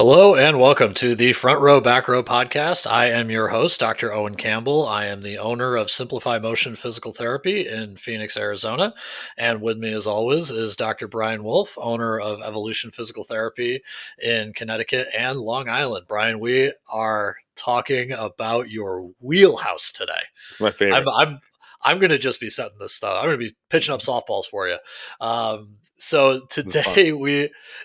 Hello and welcome to the Front Row Back Row podcast. I am your host, Dr. Owen Campbell. I am the owner of Simplify Motion Physical Therapy in Phoenix, Arizona. And with me, as always, is Dr. Brian Wolf, owner of Evolution Physical Therapy in Connecticut and Long Island. Brian, we are talking about your wheelhouse today. It's my I'm favorite. I'm I'm going to just be setting this stuff. I'm going to be pitching up softballs for you. So This is fun.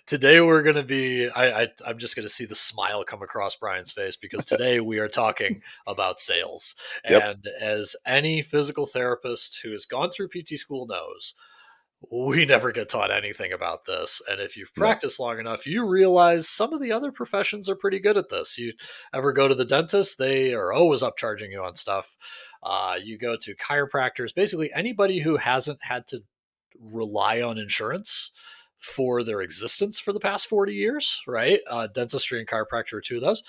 today we're going to be. I'm just going to see the smile come across Brian's face because today we are talking about sales. Yep. And as any physical therapist who has gone through PT school knows, we never get taught anything about this. And if you've No. practiced long enough, you realize some of the other professions are pretty good at this. You ever go to the dentist, they are always upcharging you on stuff. You go to chiropractors, basically anybody who hasn't had to rely on insurance for their existence for the past 40 years, right? Dentistry and chiropractor are two of those.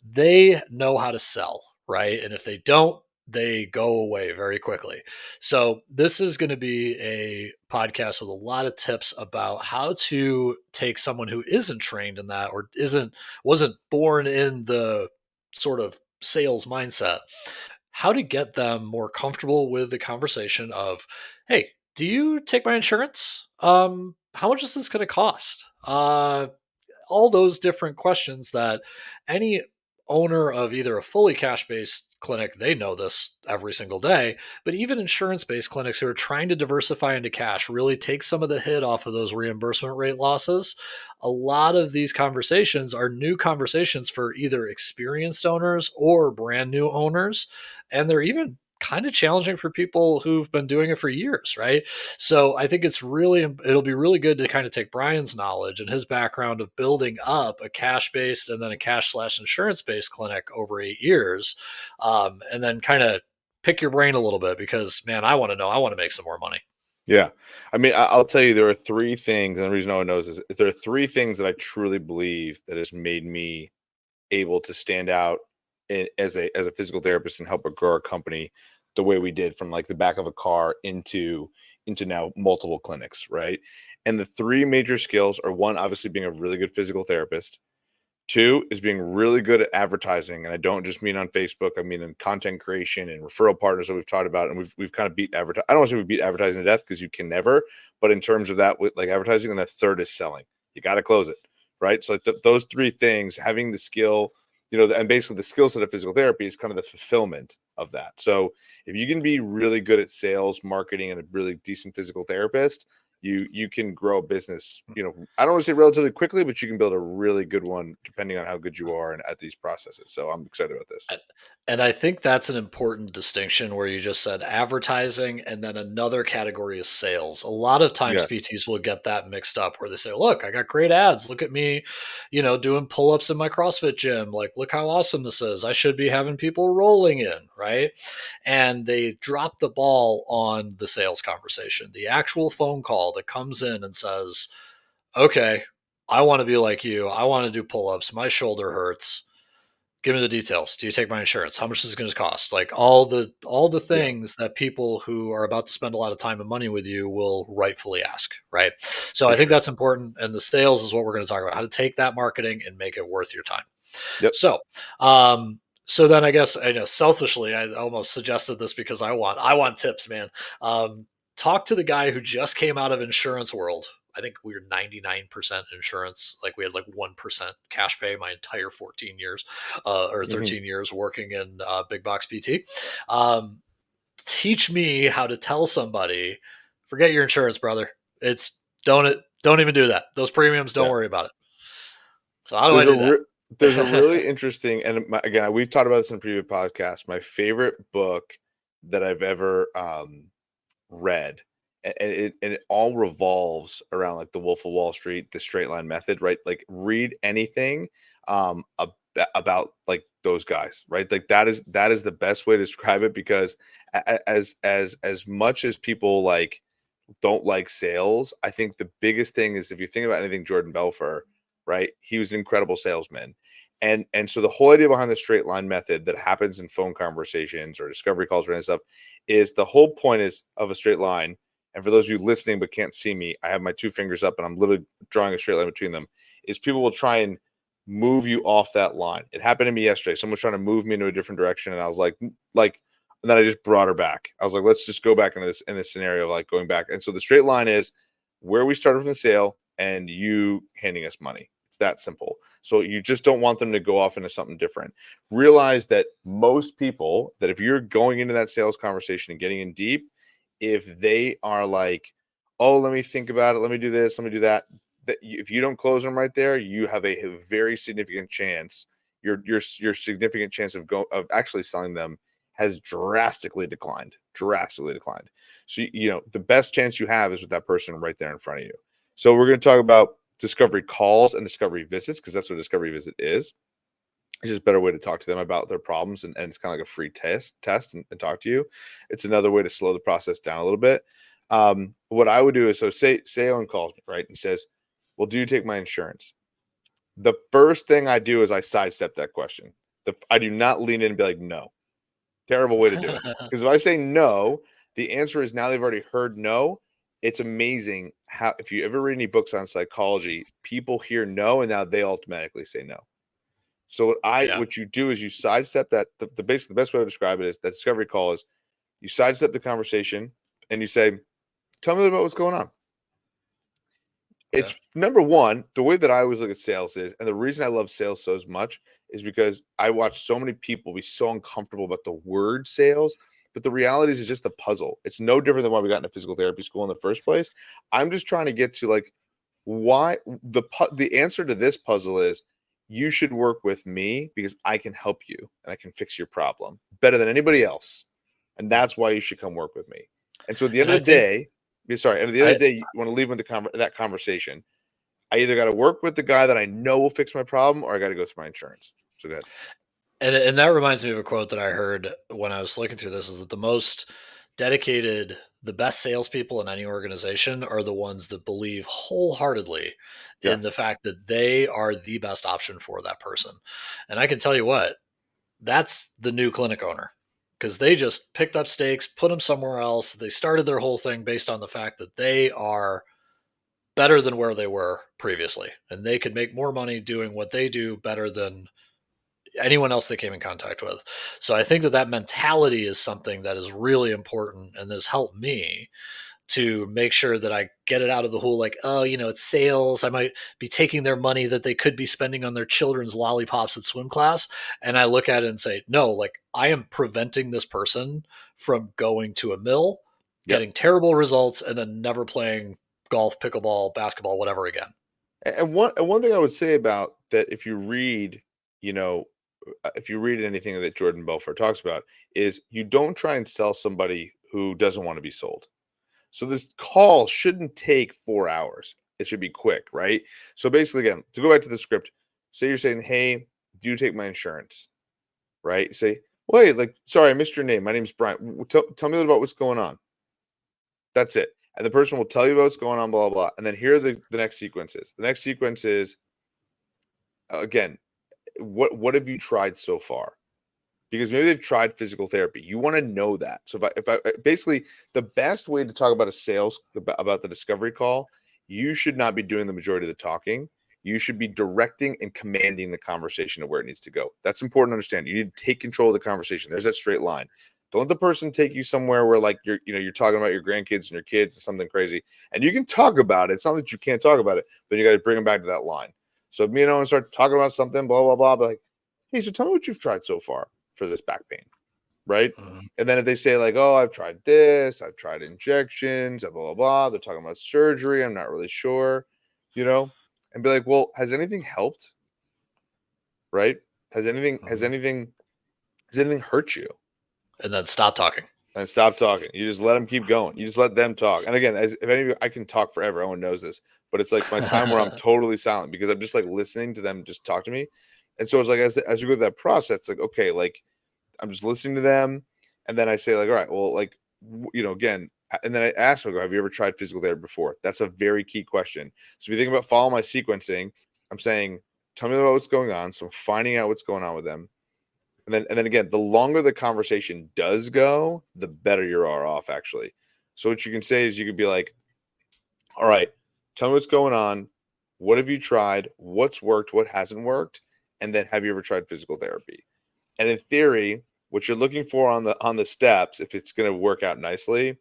They know how to sell, right? And if they don't, they go away very quickly. So, this is going to be a podcast with a lot of tips about how to take someone who isn't trained in that or wasn't born in the sort of sales mindset, how to get them more comfortable with the conversation of, hey, do you take my insurance? How much is this going to cost? All those different questions that any owner of either a fully cash based clinic, they know this every single day, but even insurance based clinics who are trying to diversify into cash really take some of the hit off of those reimbursement rate losses. A lot of these conversations are new conversations for either experienced owners or brand new owners. And they're even kind of challenging for people who've been doing it for years, right? So I think it'll be really good to kind of take Brian's knowledge and his background of building up a cash based and then a cash slash insurance based clinic over 8 years, and then kind of pick your brain a little bit because man, I want to know. I want to make some more money. Yeah. I mean, I'll tell you, there are three things, and the reason no one knows is there are three things that I truly believe that has made me able to stand out as a physical therapist and help grow our company the way we did from like the back of a car into now multiple clinics, right? And the three major skills are one, obviously being a really good physical therapist. Two is being really good at advertising, and I don't just mean on Facebook. I mean in content creation and referral partners that we've talked about, and we've kind of beat advertising. I don't want to say we beat advertising to death because you can never, but in terms of that with like advertising, and the third is selling. You got to close it, right? So like those three things, having the skill, and basically the skill set of physical therapy is kind of the fulfillment of that. So if you can be really good at sales, marketing, and a really decent physical therapist, you can grow a business, I don't want to say relatively quickly, but you can build a really good one depending on how good you are and at these processes. So I'm excited about this. And and I think that's an important distinction where you just said advertising and then another category is sales. A lot of times Yes. PTs will get that mixed up where they say, "Look, I got great ads. Look at me, doing pull-ups in my CrossFit gym. Like, look how awesome this is. I should be having people rolling in, right?" And they drop the ball on the sales conversation. The actual phone call that comes in and says, "Okay, I want to be like you. I want to do pull-ups. My shoulder hurts. Give me the details. Do you take my insurance? How much is it going to cost?" Like all the Yeah. things that people who are about to spend a lot of time and money with you will rightfully ask, right? So For I think sure. that's important. And the sales is what we're going to talk about, how to take that marketing and make it worth your time. Yep. So, so then I guess I know selfishly, I almost suggested this because I want tips, man. Um, Talk to the guy who just came out of insurance world. I think we were 99% insurance. Like we had like 1% cash pay my entire 14 years or Hmm. 13 years working in big box PT. Um, Teach me how to tell somebody, forget your insurance, brother. It's don't even do that. Those premiums, don't Yeah. worry about it. So how do I There's a do re- there's a that? really interesting, and again, we've talked about this in previous podcasts. My favorite book that I've ever read, and it all revolves around like the Wolf of Wall Street, the straight line method, right? Like read anything about like those guys, right? Like that is the best way to describe it because as much as people like don't like sales, I think the biggest thing is if you think about anything Jordan Belfort, right? He was an incredible salesman. And so the whole idea behind the straight line method that happens in phone conversations or discovery calls or any stuff is the whole point is of a straight line. And for those of you listening but can't see me, I have my two fingers up and I'm literally drawing a straight line between them. Is people will try and move you off that line. It happened to me yesterday. Someone was trying to move me into a different direction, and I was like, and then I just brought her back. I was like, let's just go back into this scenario of like going back. And so the straight line is where we started from the sale and you handing us money. It's that simple. So you just don't want them to go off into something different. Realize that most people, that if you're going into that sales conversation and getting in deep, if they are like, oh, let me think about it, let me do this, let me do that, if you don't close them right there, you have a very significant chance. Your significant chance of actually selling them has drastically declined. So the best chance you have is with that person right there in front of you. So we're going to talk about discovery calls and discovery visits, because that's what discovery visit is. It's just a better way to talk to them about their problems, and it's kind of like a free test and talk to you. It's another way to slow the process down a little bit. What I would do is, so say Owen calls me, right? And says, well, do you take my insurance? The first thing I do is I sidestep that question. I do not lean in and be like, no. Terrible way to do it. Because if I say no, the answer is, now they've already heard no. It's amazing how, if you ever read any books on psychology, people hear no and now they automatically say no. So Yeah. what you do is you sidestep that. The best way to describe it is that discovery call is you sidestep the conversation and you say, tell me about what's going on. Okay. It's number one, the way that I always look at sales is, and the reason I love sales so much is because I watch so many people be so uncomfortable about the word sales. But the reality is, it's just a puzzle. It's no different than why we got into physical therapy school in the first place. I'm just trying to get to like why the answer to this puzzle is, you should work with me because I can help you and I can fix your problem better than anybody else. And that's why you should come work with me. And so at the end And of I the think day, sorry, and at the end I of the day, you want to leave with that conversation. I either got to work with the guy that I know will fix my problem, or I got to go through my insurance. So good. and that reminds me of a quote that I heard when I was looking through this, is that the most dedicated, the best salespeople in any organization are the ones that believe wholeheartedly in the Yes. fact that they are the best option for that person. And I can tell you what, that's the new clinic owner, because they just picked up stakes, put them somewhere else. They started their whole thing based on the fact that they are better than where they were previously, and they could make more money doing what they do better than anyone else they came in contact with. So I think that that mentality is something that is really important, and has helped me to make sure that I get it out of the whole, like, oh, it's sales. I might be taking their money that they could be spending on their children's lollipops at swim class. And I look at it and say, no, like, I am preventing this person from going to a mill, Yep. getting terrible results, and then never playing golf, pickleball, basketball, whatever again. And one thing I would say about that, if you read, you know, if you read anything that Jordan Belfort talks about, is you don't try and sell somebody who doesn't want to be sold. So this call shouldn't take 4 hours. It should be quick, right? So basically, again, to go back to the script, say you're saying, hey, do you take my insurance? Right? Say, wait, like, sorry, I missed your name. My name's Brian. Tell me a little about what's going on. That's it. And the person will tell you about what's going on, blah, blah, blah. And then here are the next sequences. The next sequence is, again, what have you tried so far? Because maybe they've tried physical therapy. You want to know that. So if I basically, the best way to talk about a sales, about the discovery call, you should not be doing the majority of the talking. You should be directing and commanding the conversation to where it needs to go. That's important to understand. You need to take control of the conversation. There's that straight line. Don't let the person take you somewhere where, like, you're talking about your grandkids and your kids and something crazy. And you can talk about it. It's not that you can't talk about it, but you got to bring them back to that line. So if me and Owen start talking about something, blah, blah, blah, but like, hey, so tell me what you've tried so far for this back pain, right? Mhm. And then if they say, like, oh, I've tried this, I've tried injections, blah, blah, blah, they're talking about surgery, I'm not really sure, and be like, well, has anything helped? Right? Has anything has Mhm. anything has anything hurt you? And then stop talking. And stop talking. You just let them keep going. You just let them talk. And again, if any of you, I can talk forever. Everyone knows this, but it's like my time where I'm totally silent because I'm just like listening to them just talk to me. And so it's like, as you go through that process, it's like, okay, like, I'm just listening to them, and then I say, like, all right, well, like, again, and then I ask them, have you ever tried physical therapy before? That's a very key question. So if you think about follow my sequencing, I'm saying, tell me about what's going on. So I'm finding out what's going on with them. And then again, the longer the conversation does go, the better you are off, actually. So what you can say is, you could be like, all right, tell me what's going on. What have you tried? What's worked? What hasn't worked? And then have you ever tried physical therapy? And in theory, what you're looking for on the steps, if it's going to work out nicely,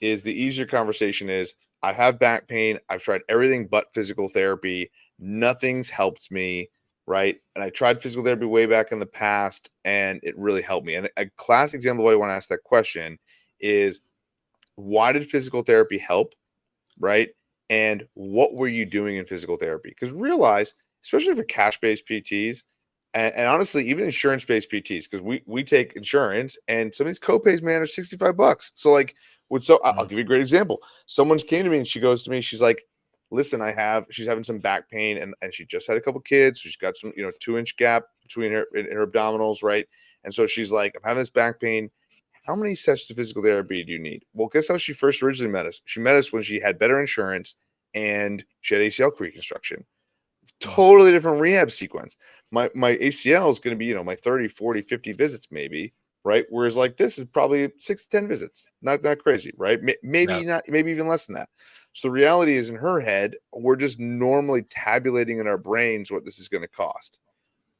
is the easier conversation is I have back pain. I've tried everything but physical therapy. Nothing's helped me, right? And I tried physical therapy way back in the past and it really helped me. And a classic example of why I want to ask that question is why did physical therapy help, right? And what were you doing in physical therapy? Because realize, especially for cash-based PTs, and honestly, even insurance-based PTs, because we take insurance, and some of these copays, man, are $65. So like, I'll Mm. give you a great example. Someone's came to me and she goes to me, she's like, "Listen, she's having some back pain, and she just had a couple kids, so she's got some 2-inch gap between her abdominals, right? And so she's like, I'm having this back pain. How many sessions of physical therapy do you need?" Well, guess how she first originally met us? She met us when she had better insurance and she had ACL reconstruction. Mm. Totally different rehab sequence. My ACL is going to be, my 30, 40, 50 visits maybe, right? Whereas like this is probably 6 to 10 visits. Not crazy, right? Yeah. Maybe not, maybe even less than that. So the reality is in her head, we're just normally tabulating in our brains what this is going to cost.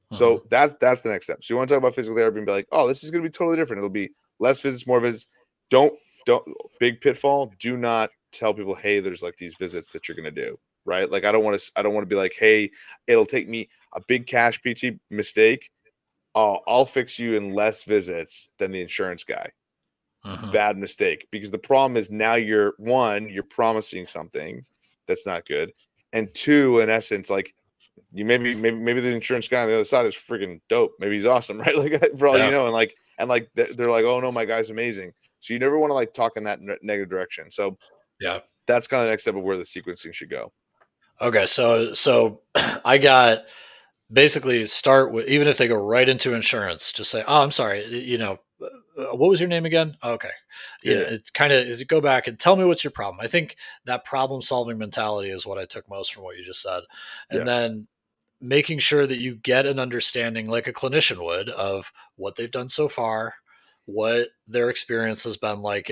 Hmm. So that's the next step. So you want to talk about physical therapy and be like, oh, this is going to be totally different. It'll be less visits, more visits. Don't don't big pitfall. Do not tell people, hey, there's like these visits that you're going to do, right? Like I don't want to be like, hey, it'll take me a big cash PT mistake. Oh, I'll fix you in less visits than the insurance guy. Hmm. Bad mistake, because the problem is now you're promising something that's not good, and two, in essence, like you maybe the insurance guy on the other side is freaking dope. Maybe he's awesome, right? Like for all you Yeah. know, and they're like, oh no, my guy's amazing. So you never want to like talk in that negative direction. So Yeah. that's kind of the next step of where the sequencing should go. Okay. So I got basically start with, even if they go right into insurance, just say, "Oh, I'm sorry, what was your name again?" Okay, Yeah, yeah, it kind of is. Go back and tell me what's your problem. I think that problem solving mentality is what I took most from what you just said, and yes, then making sure that you get an understanding, like a clinician would, of what they've done so far, what their experience has been like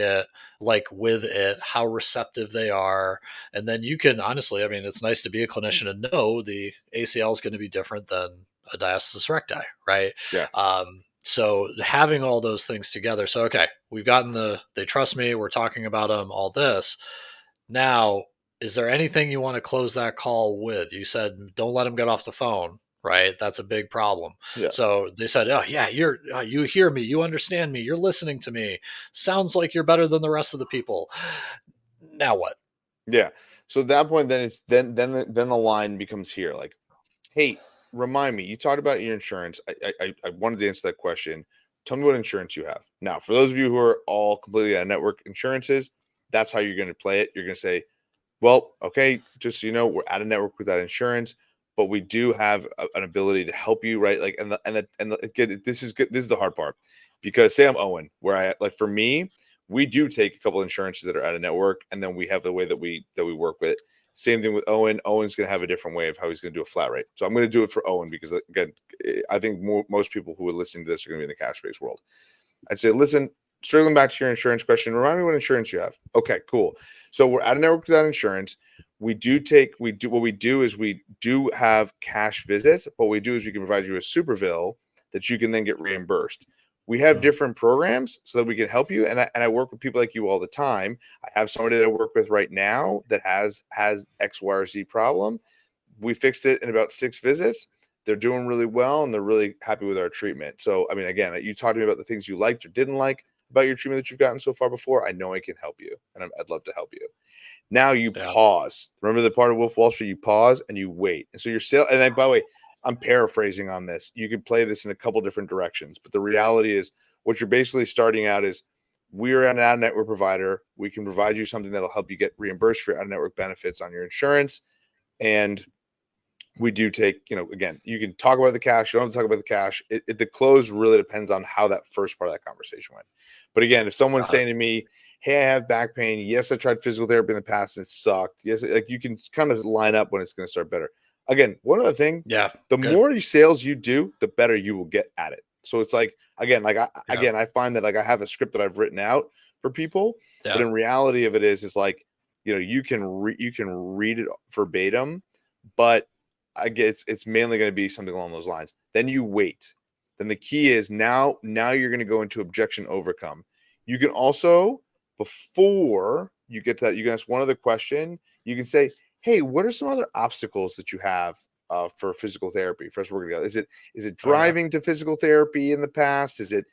with it, how receptive they are, and then you can honestly, I mean, it's nice to be a clinician and know the ACL is going to be different than a diastasis recti, right? yes, So having all those things together. So okay, we've gotten they trust me. We're talking about them. All this now. Is there anything you want to close that call with? You said don't let them get off the phone, right? That's a big problem. yeah, So they said, "Oh yeah, you hear me, you understand me, you're listening to me. Sounds like you're better than the rest of the people." Now what? yeah. So at that point, then it's then the line becomes here, like, hey, remind me, you talked about your insurance. I wanted to answer that question. Tell me what insurance you have. Now, for those of you who are all completely out of network insurances, that's how you're going to play it. You're going to say, well, okay, just so you know, we're out of network with that insurance, but we do have an ability to help you, right? Like, again, this is good. This is the hard part, because say I'm Owen, where I like for me, we do take a couple insurances that are out of network, and then we have the way that we work with it. Same thing with Owen. Owen's going to have a different way of how he's going to do a flat rate. So I'm going to do it for Owen because again, I think most people who are listening to this are going to be in the cash based world. I'd say, listen, circling back to your insurance question, remind me what insurance you have. Okay, cool. So we're out of network without insurance. What we do is we do have cash visits. What we do is we can provide you a superville that you can then get reimbursed. We have Mm. different programs so that we can help you. And I work with people like you all the time. I have somebody that I work with right now that has X, Y, or Z problem. We fixed it in about 6 visits. They're doing really well and they're really happy with our treatment. So, I mean, again, you talked to me about the things you liked or didn't like about your treatment that you've gotten so far before. I know I can help you and I'd love to help you. Now you Yeah. pause. Remember the part of Wolf Wall Street? You pause and you wait. And so you're still, and then, by the way, I'm paraphrasing on this. You could play this in a couple different directions, but the reality is what you're basically starting out is we're an out of network provider. We can provide you something that'll help you get reimbursed for out of network benefits on your insurance. And we do take, again, you can talk about the cash. You don't have to talk about the cash. The close really depends on how that first part of that conversation went. But again, if someone's Got it. saying to me, hey, I have back pain. Yes, I tried physical therapy in the past and it sucked. Yes, like you can kind of line up when it's going to start better. Again, one other thing, Yeah. the Good. more sales you do, the better you will get at it. So it's like, again, Yeah. I find that like I have a script that I've written out for people, but Yeah. in reality of it is like, you can read it verbatim, but I guess it's mainly going to be something along those lines. Then you wait. Then the key is now you're going to go into objection overcome. You can also, before you get to that, you can ask one other question. You can say, hey, what are some other obstacles that you have for physical therapy for us working together? Is it Okay. driving to physical therapy in the past? Is it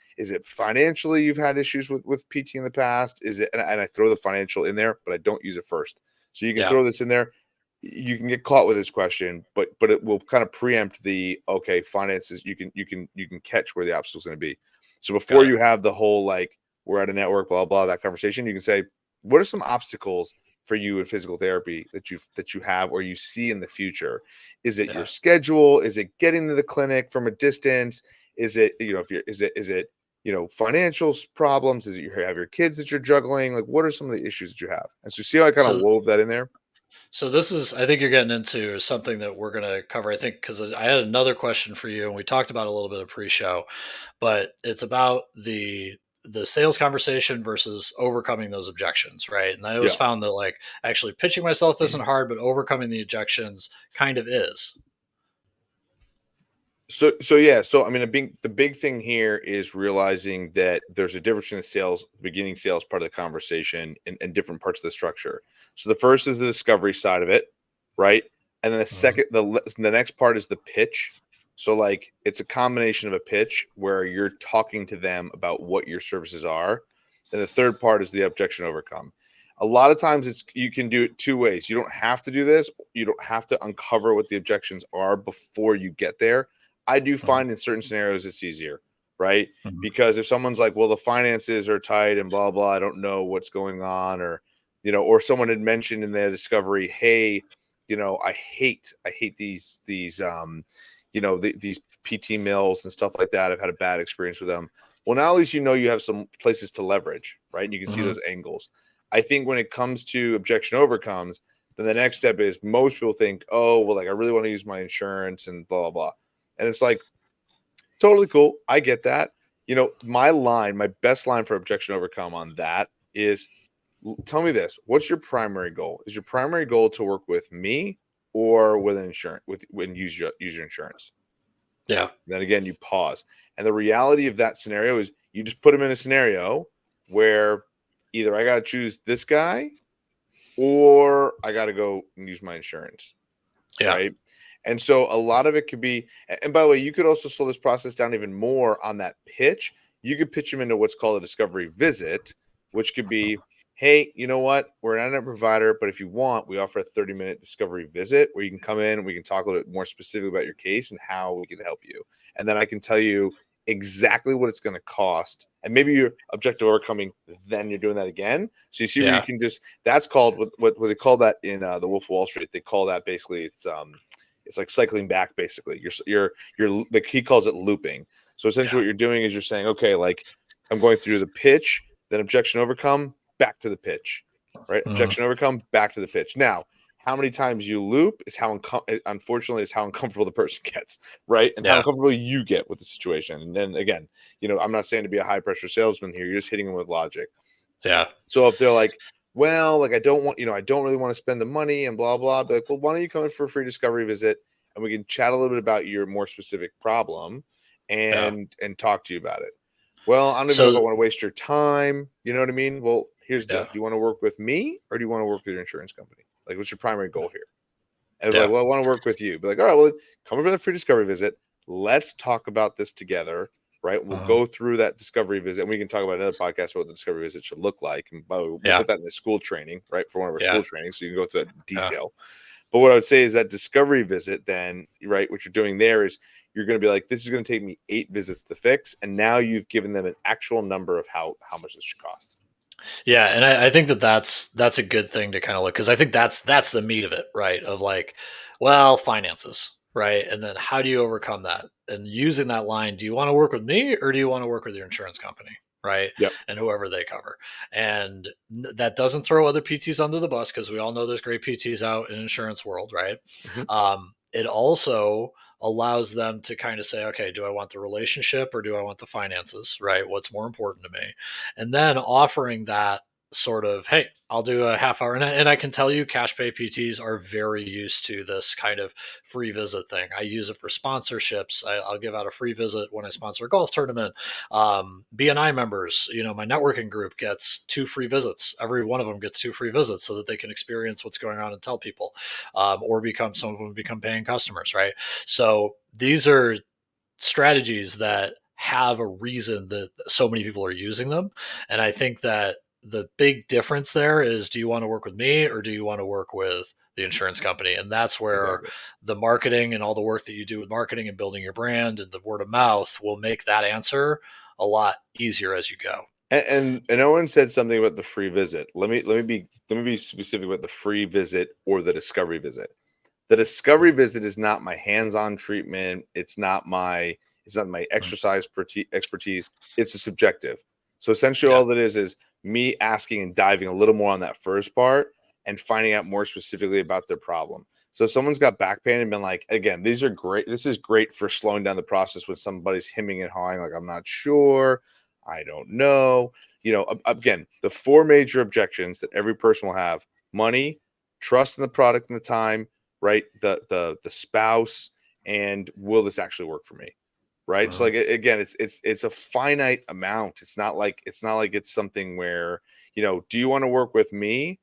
financially you've had issues with PT in the past? Is it, and I throw the financial in there, but I don't use it first. So you can Yeah. throw this in there. You can get caught with this question, but it will kind of preempt the okay finances. You can catch where the obstacle's going to be. So before Got it. you have the whole like we're at a network, blah blah that conversation, you can say, what are some obstacles for you in physical therapy that you have or you see in the future? Is it your Yeah. schedule? Is it getting to the clinic from a distance? Is it if you're is it financial problems? Is it you have your kids that you're juggling? Like what are some of the issues that you have? And so see how I kind of So wove that in there. So this is, I think you're getting into something that we're going to cover. I think because I had another question for you, and we talked about it a little bit of pre-show, but it's about the sales conversation versus overcoming those objections, right? And I always Yeah. found that like actually pitching myself isn't hard, but overcoming the objections kind of is. So yeah, so I mean, the big thing here is realizing that there's a difference in the sales, beginning sales part of the conversation and different parts of the structure. So the first is the discovery side of it, right? And then the Mhm. second, the next part is the pitch. So like it's a combination of a pitch where you're talking to them about what your services are. And the third part is the objection overcome. A lot of times it's you can do it two ways. You don't have to do this. You don't have to uncover what the objections are before you get there. I do Mhm. find in certain scenarios it's easier, right? Mhm. Because if someone's like, well, the finances are tight and blah, blah, I don't know what's going on, or someone had mentioned in their discovery, hey, I hate these PT mills and stuff like that. I've had a bad experience with them. Well, now at least you have some places to leverage, right? And you can see Mhm. those angles. I think when it comes to objection overcomes, then the next step is most people think, oh, well, like I really want to use my insurance and blah, blah, blah. And it's like, totally cool. I get that. My best line for objection overcome on that is tell me this. What's your primary goal? Is your primary goal to work with me or with an insurance with when use your insurance? Right. Yeah. Then again, you pause. And the reality of that scenario is you just put them in a scenario where either I gotta choose this guy or I gotta go and use my insurance, Yeah. right? And so a lot of it could be, and by the way, you could also slow this process down even more on that pitch. You could pitch them into what's called a discovery visit, which could be, hey, you know what? We're an internet provider, but if you want, we offer a 30-minute discovery visit where you can come in and we can talk a little bit more specifically about your case and how we can help you. And then I can tell you exactly what it's going to cost. And maybe you're objective overcoming, then you're doing that again. So you see where you Yeah. can just, that's called what they call that in the Wolf of Wall Street. They call that basically it's like cycling back basically. You're like he calls it looping. So essentially Yeah. what you're doing is you're saying, okay, like I'm going through the pitch, then objection overcome, back to the pitch. Right? Mhm. Objection overcome, back to the pitch. Now, how many times you loop is unfortunately is how uncomfortable the person gets, right? And how Yeah. uncomfortable you get with the situation. And then again, I'm not saying to be a high pressure salesman here. You're just hitting them with logic. Yeah. So if they're like, well, like I don't really want to spend the money and blah blah, be like, well, why don't you come in for a free discovery visit and we can chat a little bit about your more specific problem Yeah. and talk to you about it. Well, I don't even know if I So want to waste your time. You know what I mean? Well, here's the deal. yeah. Do you want to work with me or do you want to work with your insurance company? Like, what's your primary goal here? And it's like, Yeah. well, I want to work with you. Be like, all right, well, come over for the free discovery visit. Let's talk about this together, right? We'll Mhm. go through that discovery visit. And we can talk about another podcast about what the discovery visit should look like. And by the way, we'll Yeah. put that in the school training, right? For one of our Yeah. school trainings. So you can go through that in Yeah. detail. But what I would say is that discovery visit, then, right, what you're doing there is you're going to be like, this is going to take me 8 visits to fix. And now you've given them an actual number of how much this should cost. Yeah, and I think that that's a good thing to kind of look because I think that's the meat of it, right? Of like, well, finances, right? And then how do you overcome that? And using that line, do you want to work with me or do you want to work with your insurance company, right? Yep. And whoever they cover, and that doesn't throw other PTs under the bus because we all know there's great PTs out in insurance world, right? Mhm. It also allows them to kind of say, okay, do I want the relationship or do I want the finances, right? What's more important to me? And then offering that sort of, hey, I'll do a half hour. And I can tell you, cash pay PTs are very used to this kind of free visit thing. I use it for sponsorships. I'll give out a free visit when I sponsor a golf tournament. BNI members, my networking group gets 2 free visits. Every one of them gets 2 free visits so that they can experience what's going on and tell people, or some of them become paying customers, right? So these are strategies that have a reason that so many people are using them. And I think that the big difference there is, do you want to work with me or do you want to work with the insurance company? And that's where Exactly. the marketing and all the work that you do with marketing and building your brand and the word of mouth will make that answer a lot easier as you go. And Owen said something about the free visit. Let me be specific about the free visit or the discovery visit. The discovery Mhm. visit is not my hands-on treatment. It's not my Mhm. expertise. It's a subjective. So essentially, Yeah. all it is me asking and diving a little more on that first part and finding out more specifically about their problem. So if someone's got back pain and been like, again, these are great. This is great for slowing down the process when somebody's hemming and hawing, like, I'm not sure, I don't know. Again, the four major objections that every person will have: money, trust in the product and the time, right? The spouse, and will this actually work for me? Right. So Mhm. like again, it's a finite amount. It's not like it's something where, do you want to work with me?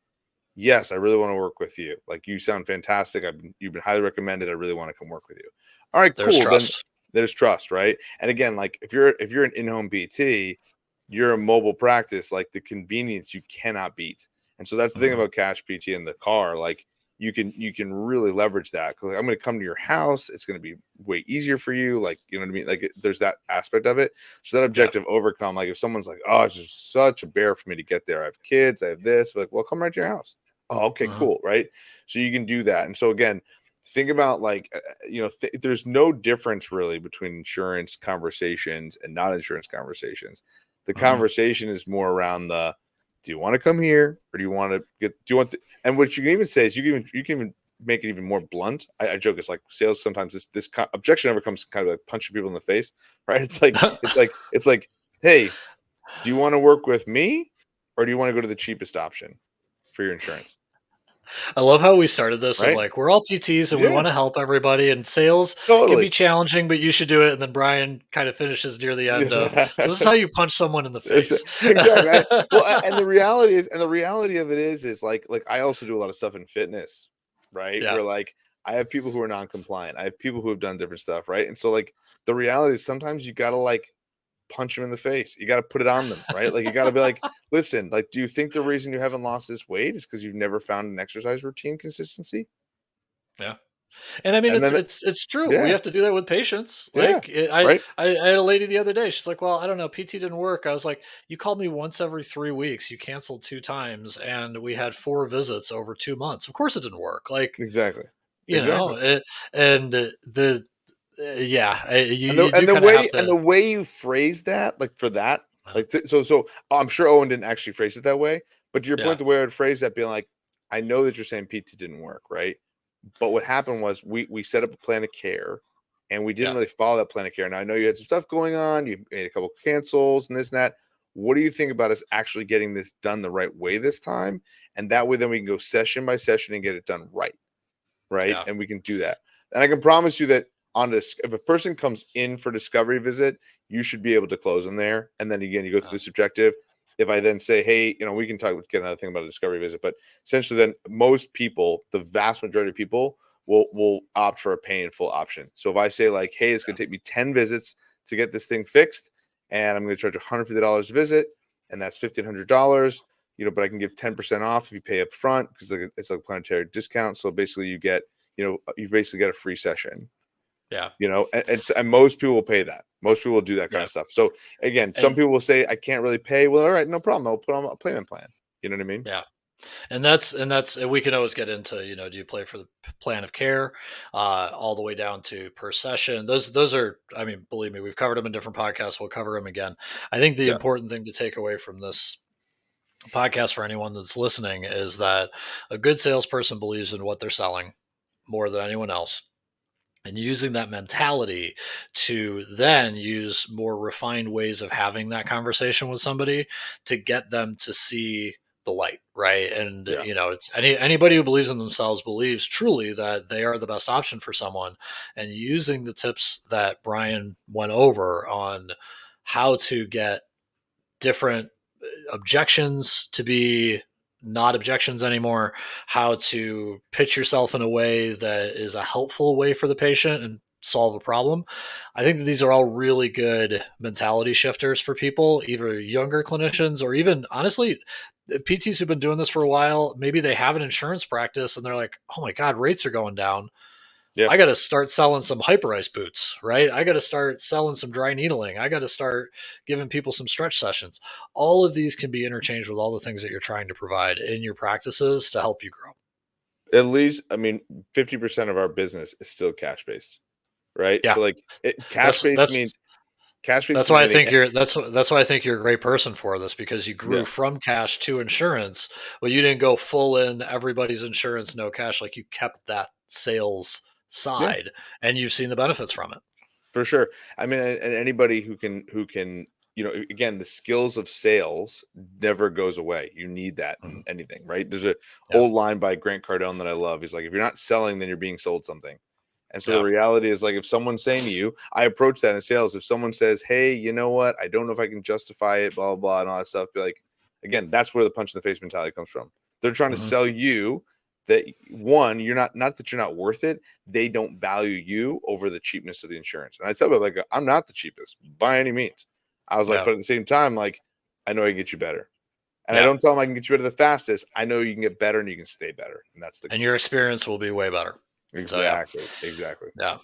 Yes, I really want to work with you. Like, you sound fantastic. You've been highly recommended. I really want to come work with you. All right, There's cool. Then trust. there's trust, right? And again, like, if you're an in-home PT, you're a mobile practice, like, the convenience you cannot beat. And so that's the thing Mhm. about cash PT in the car. Like, you can really leverage that, because I'm going to come to your house. It's going to be way easier for you. Like, you know what I mean? Like, there's that aspect of it. So that Yeah. objective overcome. Like, if someone's like, oh, it's just such a bear for me to get there. I have kids. I have this. Like, well, come right to your house. Oh, okay, Mhm. cool, right? So you can do that. And so again, think about, like, there's no difference really between insurance conversations and not insurance conversations. The Mhm. conversation is more around the, do you want to come here, or do you want the, and what you can even say is, you can even make it even more blunt. I joke, it's like sales sometimes, this objection ever comes kind of like punching people in the face, right? It's like, hey, do you want to work with me, or do you want to go to the cheapest option for your insurance? I love how we started this of Right? like, we're all PTs and we Yeah, want to help everybody, and sales can totally. be challenging, but you should do it. And then Brian kind of finishes near the end of, so this is how you punch someone in the face. Exactly. And the reality of it is like I also do a lot of stuff in fitness, right? Yeah. Where, like, I have people who are non-compliant. I have people who have done different stuff, right? And so, like, the reality is sometimes you gotta, like, punch them in the face. You gotta put it on them, right? Like, you gotta be like, listen, like, do you think the reason you haven't lost this weight is because you've never found an exercise routine consistency? Yeah. And I mean, And it's then, it's it's true. We yeah, have to do that with patients. yeah, Like, right, I had a lady the other day. She's like, "Well, I don't know, PT didn't work." I was like, "You called me once every 3 weeks. You canceled 2 times, and we had 4 visits over 2 months. Of course, it didn't work." Like, exactly, you know, exactly. it, and the yeah, And the you and do the kind of have way and to. the way you phrase that, like, for that, Uh, like, so I'm sure Owen didn't actually phrase it that way, but to your yeah, point, the way I would phrase that being like, I know that you're saying PT didn't work, right? But what happened was we set up a plan of care, and we didn't yeah, really follow that plan of care. Now, I know you had some stuff going on, you made a couple cancels and this and that. What do you think about us actually getting this done the right way this time? And that way, then we can go session by session and get it done right, right? yeah, And we can do that. And I can promise you that, on this, if a person comes in for discovery visit, you should be able to close them there. And then again, you go uh, through the subjective. If I then say, hey, we can get another thing about a discovery visit, but essentially, then most people, the vast majority of people, will opt for a pay in full option. So if I say, like, hey, it's going yeah. to take me 10 visits to get this thing fixed, and I'm going to charge $150 a visit, and that's $1,500. But I can give 10% off if you pay up front, because it's like a planetary discount. So basically, you basically get a free session. Yeah, And most people will pay that. Most people will do that kind yeah, of stuff. So again, some and people will say, I can't really pay. Well, all right, no problem. I'll put on a payment plan. You know what I mean? yeah. And we can always get into, do you play for the plan of care, all the way down to per session. Those are, I mean, believe me, we've covered them in different podcasts. We'll cover them again. I think the Yeah. important thing to take away from this podcast for anyone that's listening is that a good salesperson believes in what they're selling more than anyone else, and using that mentality to then use more refined ways of having that conversation with somebody to get them to see the light, right? And Yeah. it's anybody who believes in themselves believes truly that they are the best option for someone. And using the tips that Brian went over on how to get different objections to be not objections anymore, how to pitch yourself in a way that is a helpful way for the patient and solve a problem. I think that these are all really good mentality shifters for people, either younger clinicians or even honestly PTs who've been doing this for a while. Maybe they have an insurance practice and they're like, oh my God, rates are going down. Yeah. I got to start selling some Hyperice boots, right? I got to start selling some dry needling. I got to start giving people some stretch sessions. All of these can be interchanged with all the things that you're trying to provide in your practices to help you grow. At least, I mean, 50% of our business is still cash based, right? Yeah, So like cash that's based that's means cash based that's is why I meaning think that's why I think you're a great person for this because you grew yeah. from cash to insurance, but you didn't go full in everybody's insurance, no cash. Like you kept that sales Yeah, side, and you've seen the benefits from it. for sure. I mean, and anybody who can, again, the skills of sales never goes away. You need that in Mhm. anything, right? There's a Yeah, old line by Grant Cardone that I love. He's like, if you're not selling, then you're being sold something. And so the yeah, reality is, like, if someone's saying to you, I approach that in sales. If someone says, hey, you know what? I don't know if I can justify it, blah, blah, blah, and all that stuff, be like, again, that's where the punch in the face mentality comes from. They're trying to hmm sell you that one, you're not that you're not worth it. They don't value you over the cheapness of the insurance. And I tell them, like, I'm not the cheapest by any means. I was like, yeah, but at the same time, like, I know I can get you better. And I yeah. don't tell them I can get you better the fastest. I know you can get better and you can stay better. And that's the And key. your experience will be way better. So yeah, Exactly. Exactly. yeah.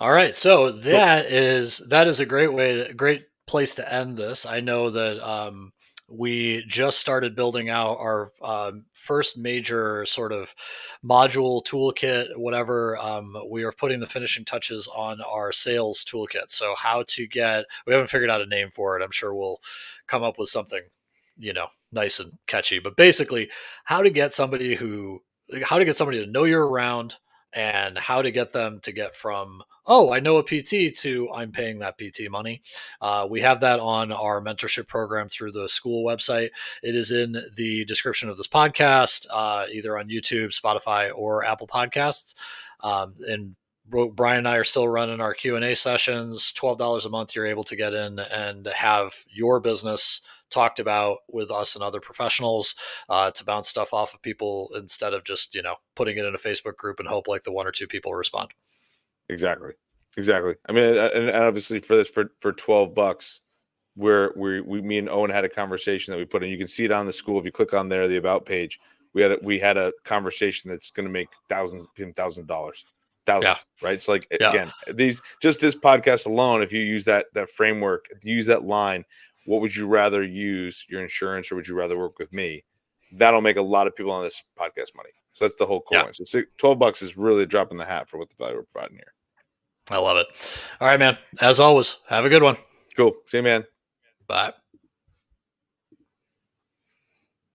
All right, so So that is a great place to end this. I know that we just started building out our first major sort of module toolkit, whatever. We are putting the finishing touches on our sales toolkit. So how to get? We haven't figured out a name for it. I'm sure we'll come up with something, nice and catchy. But basically, how to get somebody to know you're around and how to get them to get from, oh, I know a PT to I'm paying that PT money. We have that on our mentorship program through the school website. It is in the description of this podcast, either on YouTube, Spotify, or Apple Podcasts. And Brian and I are still running our Q&A sessions. $12 a month, you're able to get in and have your business talked about with us and other professionals, to bounce stuff off of people instead of just putting it in a Facebook group and hope like the one or two people respond. exactly. Exactly. I mean, and obviously for this, for $12, where me and Owen had a conversation that we put in. You can see it on the school. If you click on there, the about page, we had a conversation that's going to make $1,000, Yeah, thousands, right? It's like, yeah, again, this podcast alone, if you use that framework, if you use that line, what would you rather use, your insurance, or would you rather work with me? That'll make a lot of people on this podcast money. So that's the whole yeah. coin. So $12 is really a drop in the hat for what the value we're providing here. I love it. All right, man. As always, have a good one. Cool. See you, man. Bye.